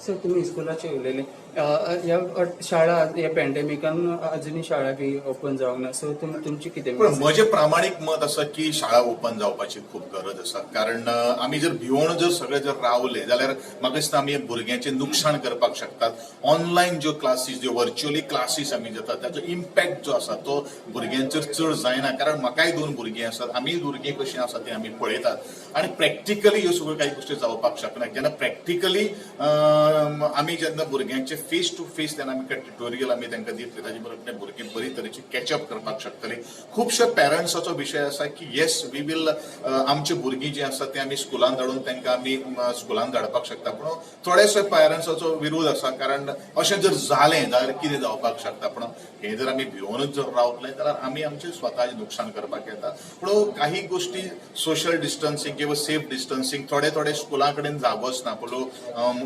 Sir तुम्ही स्कुलाचे उलयले ह्या शाळा ह्या पॅन्डेमिकान अजुनूय शाळा बी ओपन जावंक ना सो तुमची कितें पण म्हजें प्रामाणीक मत आसा की शाळा ओपन जावपाची खूप गरज आसा कारण आमी जर भिवून जर सगळे जर रावले जाल्यार म्हाका दिसता आमी भुरग्यांचें नुकसाण करपाक शकतात. ऑनलायन ज्यो क्लासीस ज्यो व्हर्च्युअली क्लासीस आमी जातात ताचो इम्पॅक्ट जो आसा तो भुरग्यांचेर चड जायना कारण म्हाकाय 2 भुरगीं आसात. आमी भुरगीं कशीं आसा ती आमी पळयतात आनी प्रॅक्टिकली ह्यो सगळ्यो काही गोश्टी जावपाक शकना. जेन्ना प्रॅक्टिकली आमी जेन्ना भुरग्यांचे फेस टू फेस जेन्ना आमी ट्युटोरियल आमी तांकां दितले ताजे बरोबर भुरगीं बरी तरेची कॅचअप करपाक शकतली. खुबशे पॅरंट्साचो विशय आसा की येस वी वील आमचे भुरगीं जी आसा ती आमी स्कुलान धाडून तांकां आमी स्कुलान धाडपाक शकता पूण थोडेशे पॅरंट्साचो विरोध आसा कारण अशें जर जालें जाल्यार कितें जावपाक शकता. पूण हे जर आमी भिवूनच जर रावतले जाल्यार आमी आमचें स्वताचें नुकसाण करपाक येता. पूण काही गोश्टी सोशल डिस्टन्सिंग किंवा सेफ डिस्टन्सिंग थोडे थोडे स्कुलां कडेन जागोच ना पळय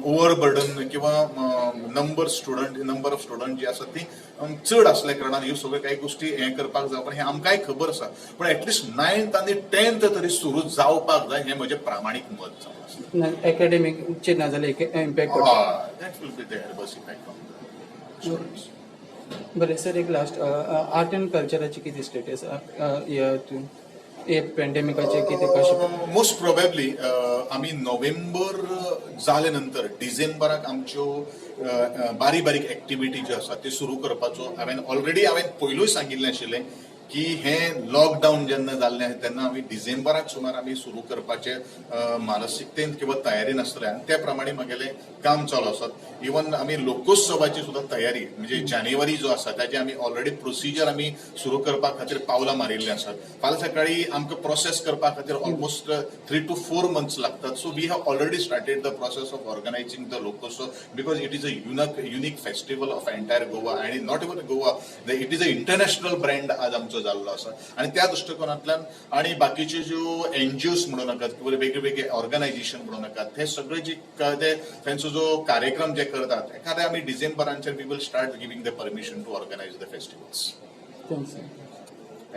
ओव्हर बर्डन किंवा नंबर ऑफ स्टुडंट जी आसा ती चड असल्या कारणान ह्यो सगळ्यो काही गोश्टी हे करपाक जावपाक हे आमकांय खबर आसा. पूण एटलिस्ट 9th आनी 10th तरी सुरू जावपाक जाय हें म्हजें प्रामाणीक मत जावन आसा. एकाडेमीकचे ना जाल्यार impact that will be there बस इफेक्ट ऑन द स्टुडंट्स. बरें सर एक लास्ट आर्ट एंड कल्चराची कितें स्टेटस हे पॅन्डेमिकाचे कितें कशें मोस्ट प्रोबेबली आमी नोव्हेंबर जाले नंतर डिसेंबराक आमच्यो बारीक बारीक एक्टिविटी ज्यो आसा त्यो सुरू करपाचो हांवें पयलूय सांगिल्लें आशिल्लें की हे लॉकडावन जेन्ना जाल्लें तेन्ना आमी डिसेंबराक सुमार आमी सुरू करपाचे मानसिकतेन किंवा तयारीन आसतले आनी त्या प्रमाणे म्हगेलें काम चालू आसा. इवन आमी लोकोत्सवाची सुद्दां तयारी म्हणजे जानेवारी जो आसा ताची आमी ऑलरेडी प्रोसिजर आमी सुरू करपा खातीर पावलां मारिल्लीं आसात. फाल्यां सकाळी आमकां प्रोसेस करपा खातीर ऑलमोस्ट 3 to 4 months लागतात. So we have already started the process of organizing the Lokotsav because it is a unique festival of entire Goa आणि not even Goa it is a international brand आज आमचो जाल्लो आसा. आणि त्या दृष्टिकोनांतल्यान आणि बाकीचे ज्यो एनजीओस म्हणू नाकात किंवा वेगळे ऑर्गनायझेशन म्हणू नाकात हे सगळे जे त्यांचो जो कार्यक्रम जे करतात एखाद्या आमी डिसेंबरांचेर we will start giving the permission to organize the festivals. Thanks